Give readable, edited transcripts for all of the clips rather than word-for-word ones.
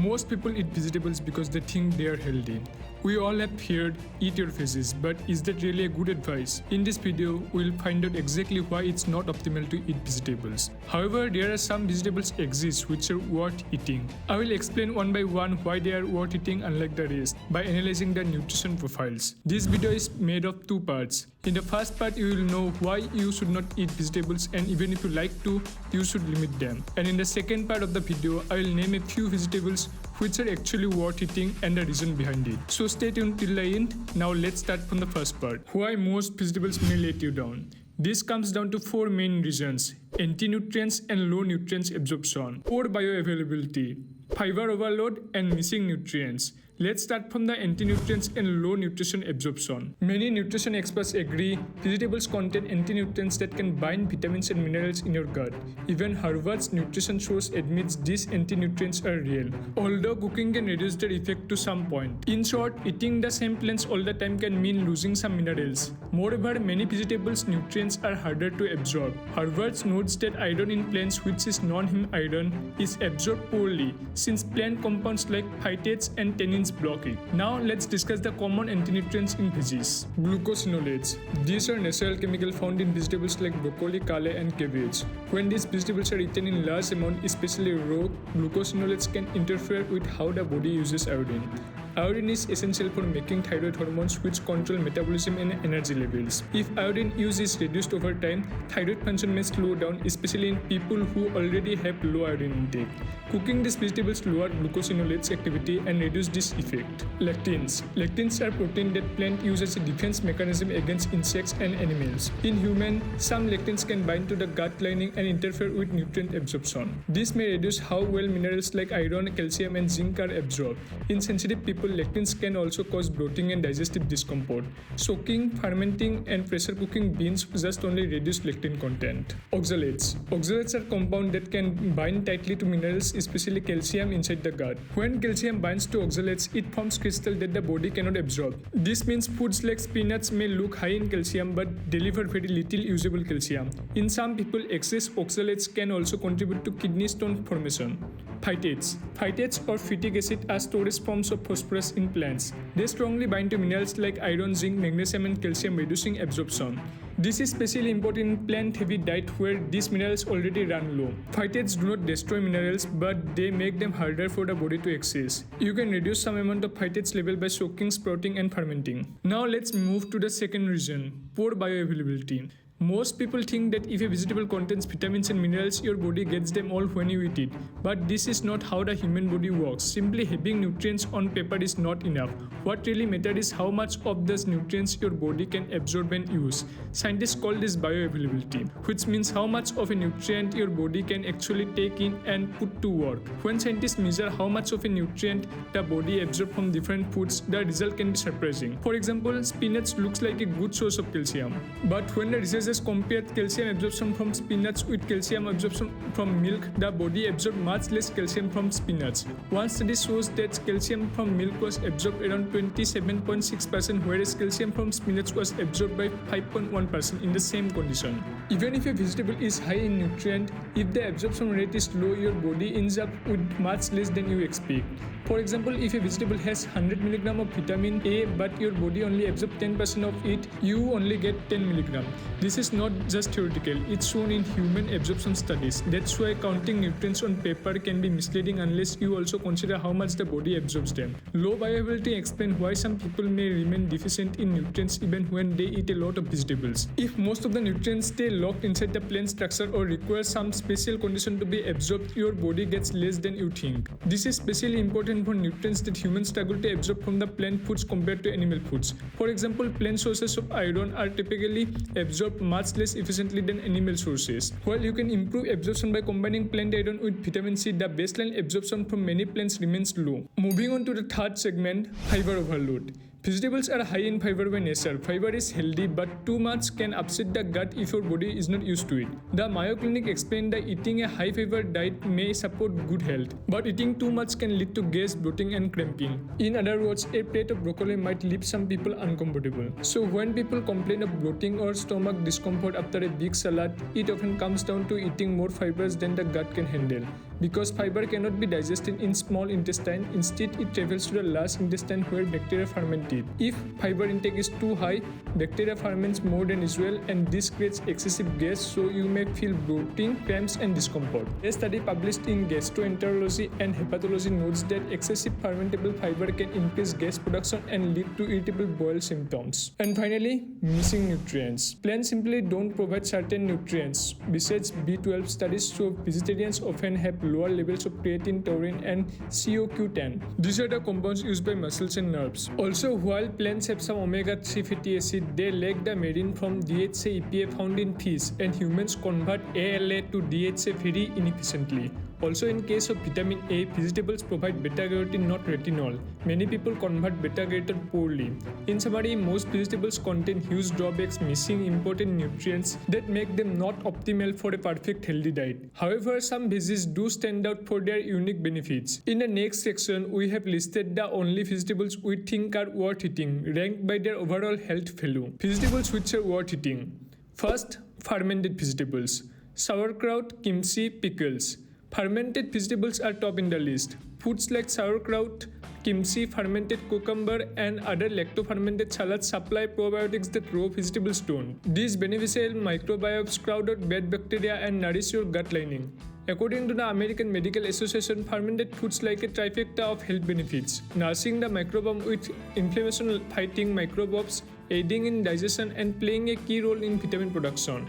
Most people eat vegetables because they think they are healthy. We all have heard eat your veggies, but is that really a good advice? In this video, we'll find out exactly why it's not optimal to eat vegetables. However, there are some vegetables exist which are worth eating. I will explain one by one why they are worth eating unlike the rest by analyzing their nutrition profiles. This video is made of two parts. In the first part, you will know why you should not eat vegetables, and even if you like to, you should limit them. And in the second part of the video, I will name a few vegetables which are actually worth eating and the reason behind it. So stay tuned till the end. Now let's start from the first part. Why most vegetables may let you down. This comes down to four main reasons: anti-nutrients and low nutrients absorption, poor bioavailability, fiber overload, and missing nutrients. Let's start from the anti-nutrients and low nutrition absorption. Many nutrition experts agree vegetables contain anti-nutrients that can bind vitamins and minerals in your gut. Even Harvard's nutrition source admits these anti-nutrients are real, although cooking can reduce their effect to some point. In short, eating the same plants all the time can mean losing some minerals. Moreover, many vegetables' nutrients are harder to absorb. Harvard notes that iron in plants, which is non-heme iron, is absorbed poorly since plant compounds like phytates and tannins block it. Now let's discuss the common anti-nutrients in veggies. Glucosinolates. These are natural chemicals found in vegetables like broccoli, kale, and cabbage. When these vegetables are eaten in large amounts, especially raw, glucosinolates can interfere with how the body uses iodine. Iodine is essential for making thyroid hormones, which control metabolism and energy levels. If iodine use is reduced over time, thyroid function may slow down, especially in people who already have low iodine intake. Cooking these vegetables lower glucosinolates activity and reduce this effect. Lectins. Lectins are protein that plant use as a defense mechanism against insects and animals. In humans, some lectins can bind to the gut lining and interfere with nutrient absorption. This may reduce how well minerals like iron, calcium, and zinc are absorbed. In sensitive people, lectins can also cause bloating and digestive discomfort. Soaking, fermenting, and pressure cooking beans just only reduce lectin content. Oxalates. Oxalates are compounds that can bind tightly to minerals, especially calcium inside the gut. When calcium binds to oxalates, it forms crystals that the body cannot absorb. This means foods like spinach may look high in calcium but deliver very little usable calcium. In some people, excess oxalates can also contribute to kidney stone formation. Phytates. Phytates or phytic acid are storage forms of phosphorus in plants. They strongly bind to minerals like iron, zinc, magnesium, and calcium, reducing absorption. This is especially important in plant-heavy diet where these minerals already run low. Phytates do not destroy minerals, but they make them harder for the body to access. You can reduce some amount of phytates level by soaking, sprouting, and fermenting. Now let's move to the second reason: poor bioavailability. Most people think that if a vegetable contains vitamins and minerals, your body gets them all when you eat it. But this is not how the human body works. Simply having nutrients on paper is not enough. What really matters is how much of those nutrients your body can absorb and use. Scientists call this bioavailability, which means how much of a nutrient your body can actually take in and put to work. When scientists measure how much of a nutrient the body absorbs from different foods, the result can be surprising. For example, spinach looks like a good source of calcium. But when the researchers compared calcium absorption from spinach with calcium absorption from milk, the body absorbed much less calcium from spinach. One study shows that calcium from milk was absorbed around 27.6%, whereas calcium from spinach was absorbed by 5.1% in the same condition. Even if a vegetable is high in nutrient, if the absorption rate is low, your body ends up with much less than you expect. For example, if a vegetable has 100 mg of vitamin A but your body only absorbs 10% of it, you only get 10 mg. This is not just theoretical, it's shown in human absorption studies. That's why counting nutrients on paper can be misleading unless you also consider how much the body absorbs them. Low bioavailability explains why some people may remain deficient in nutrients even when they eat a lot of vegetables. If most of the nutrients stay locked inside the plant structure or require some special condition to be absorbed, your body gets less than you think. This is especially important for nutrients that humans struggle to absorb from the plant foods compared to animal foods. For example, plant sources of iron are typically absorbed much less efficiently than animal sources. While you can improve absorption by combining plant iron with vitamin C, the baseline absorption from many plants remains low. Moving on to the third segment, fiber overload. Vegetables are high in fiber by nature. Fiber is healthy, but too much can upset the gut if your body is not used to it. The Mayo Clinic explained that eating a high fiber diet may support good health, but eating too much can lead to gas, bloating, and cramping. In other words, a plate of broccoli might leave some people uncomfortable. So when people complain of bloating or stomach discomfort after a big salad, it often comes down to eating more fibers than the gut can handle. Because fiber cannot be digested in small intestine, instead it travels to the large intestine where bacteria ferment it. If fiber intake is too high, bacteria ferments more than usual and this creates excessive gas, so you may feel bloating, cramps and discomfort. A study published in Gastroenterology and Hepatology notes that excessive fermentable fiber can increase gas production and lead to irritable bowel symptoms. And finally, missing nutrients. Plants simply don't provide certain nutrients. Besides, B12 studies show vegetarians often have lower levels of creatine, taurine and CoQ10. These are the compounds used by muscles and nerves. Also, while plants have some omega-3 fatty acid, they lack the marine from DHA EPA found in fish, and humans convert ALA to DHA very inefficiently. Also, in case of vitamin A, vegetables provide beta-carotene, not retinol. Many people convert beta-carotene poorly. In summary, most vegetables contain huge drawbacks, missing important nutrients that make them not optimal for a perfect healthy diet. However, some veggies do stand out for their unique benefits. In the next section, we have listed the only vegetables we think are worth eating, ranked by their overall health value. Vegetables which are worth eating. First, fermented vegetables. Sauerkraut, kimchi, pickles. Fermented vegetables are top in the list. Foods like sauerkraut, kimchi, fermented cucumber, and other lacto-fermented salads supply probiotics that raw vegetables don't. These beneficial microbiomes crowd out bad bacteria and nourish your gut lining. According to the American Medical Association, fermented foods like a trifecta of health benefits, nourishing the microbiome with inflammation-fighting microbes, aiding in digestion, and playing a key role in vitamin production.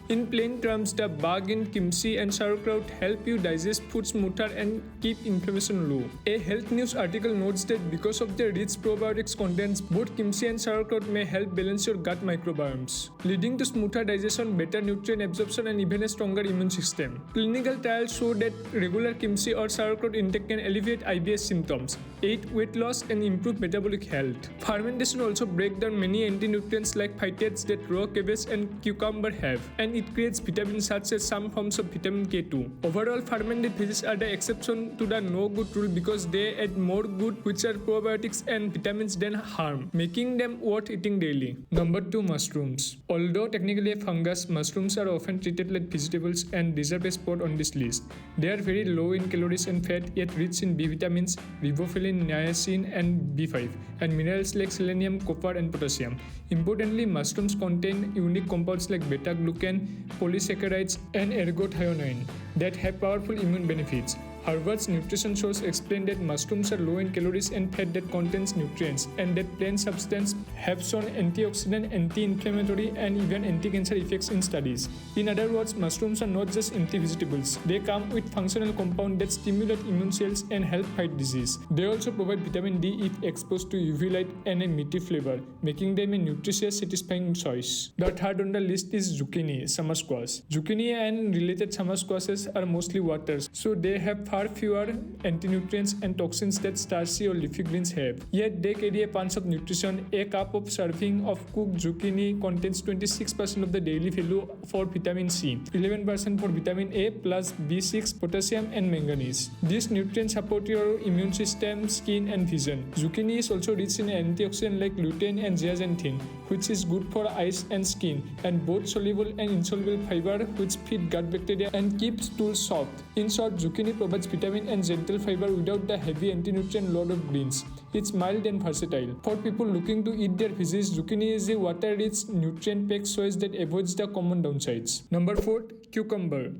In plain terms, the bug in kimchi and sauerkraut help you digest food smoother and keep inflammation low. A health news article notes that because of their rich probiotics contents, both kimchi and sauerkraut may help balance your gut microbiomes, leading to smoother digestion, better nutrient absorption, and even a stronger immune system. Clinical trials show that regular kimchi or sauerkraut intake can alleviate IBS symptoms, aid weight loss, and improve metabolic health. Fermentation also breaks down many anti-nutrients like phytates that raw cabbage and cucumber have, and it creates vitamins such as some forms of vitamin K2. Overall, fermented veggies are the exception to the no good rule because they add more good, which are probiotics and vitamins, than harm, making them worth eating daily. Number 2, mushrooms. Although technically a fungus, mushrooms are often treated like vegetables and deserve a spot on this list. They are very low in calories and fat, yet rich in B vitamins, riboflavin, niacin, and B5, and minerals like selenium, copper, and potassium. Importantly, mushrooms contain unique compounds like beta-glucan, polysaccharides, and ergothioneine that have powerful immune benefits. Harvard's nutrition source explained that mushrooms are low in calories and fat that contains nutrients, and that plant substances have shown antioxidant, anti-inflammatory, and even anti-cancer effects in studies. In other words, mushrooms are not just empty vegetables. They come with functional compounds that stimulate immune cells and help fight disease. They also provide vitamin D if exposed to UV light and a meaty flavor, making them a nutritious, satisfying choice. The third on the list is zucchini, summer squash. Zucchini and related summer squashes are mostly waters, so they have far fewer anti-nutrients and toxins that starchy or leafy greens have. Yet they carry a punch of nutrition. A cup of serving of cooked zucchini contains 26% of the daily value for vitamin C, 11% for vitamin A plus B6, potassium and manganese. These nutrients support your immune system, skin and vision. Zucchini is also rich in antioxidants like lutein and zeaxanthin, which is good for eyes and skin, and both soluble and insoluble fiber which feed gut bacteria and keep stools soft. In short, zucchini provides vitamin and gentle fiber without the heavy anti-nutrient load of greens. It's mild and versatile. For people looking to eat their veggies, zucchini is a water-rich, nutrient-packed choice that avoids the common downsides. Number 4, cucumber.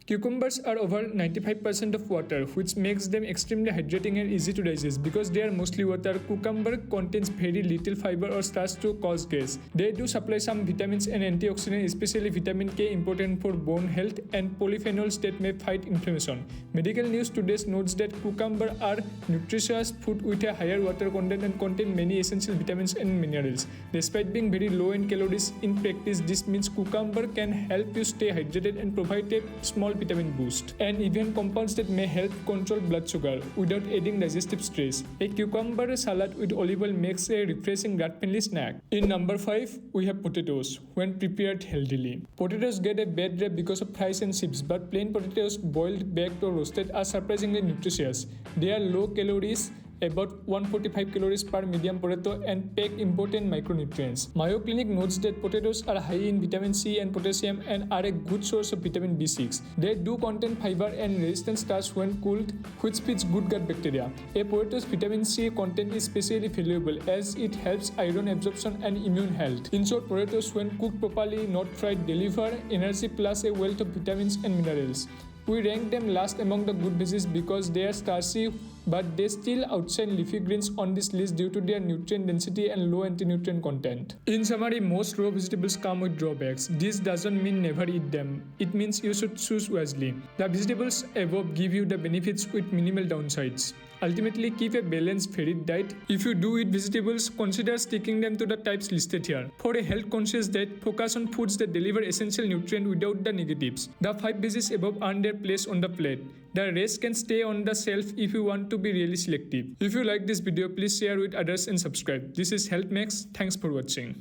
Cucumbers are over 95% of water, which makes them extremely hydrating and easy to digest. Because they are mostly water, cucumber contains very little fiber or starch to cause gas. They do supply some vitamins and antioxidants, especially vitamin K, important for bone health, and polyphenols that may fight inflammation. Medical News Today notes that cucumber are nutritious food with a higher water content and contain many essential vitamins and minerals. Despite being very low in calories, in practice this means cucumber can help you stay hydrated and provide a small vitamin boost, and even compounds that may help control blood sugar without adding digestive stress. A cucumber salad with olive oil makes a refreshing gut-friendly snack. In number 5, we have potatoes when prepared healthily. Potatoes get a bad rap because of fries and chips, but plain potatoes boiled, baked or roasted are surprisingly nutritious. They are low calories, about 145 calories per medium potato, and pack important micronutrients. Mayo Clinic notes that potatoes are high in vitamin C and potassium and are a good source of vitamin B6. They do contain fiber and resistant starch when cooled, which feeds good gut bacteria. A potato's vitamin C content is especially valuable as it helps iron absorption and immune health. In short, potatoes when cooked properly, not fried, deliver energy plus a wealth of vitamins and minerals. We rank them last among the good veggies because they are starchy, but they still outshine leafy greens on this list due to their nutrient density and low anti-nutrient content. In summary, most raw vegetables come with drawbacks. This doesn't mean never eat them. It means you should choose wisely. The vegetables above give you the benefits with minimal downsides. Ultimately, keep a balanced, varied diet. If you do eat vegetables, consider sticking them to the types listed here. For a health-conscious diet, focus on foods that deliver essential nutrients without the negatives. The 5 veggies above earn their place on the plate. The rest can stay on the shelf if you want to be really selective. If you like this video, please share with others and subscribe. This is Healthxmaxx. Thanks for watching.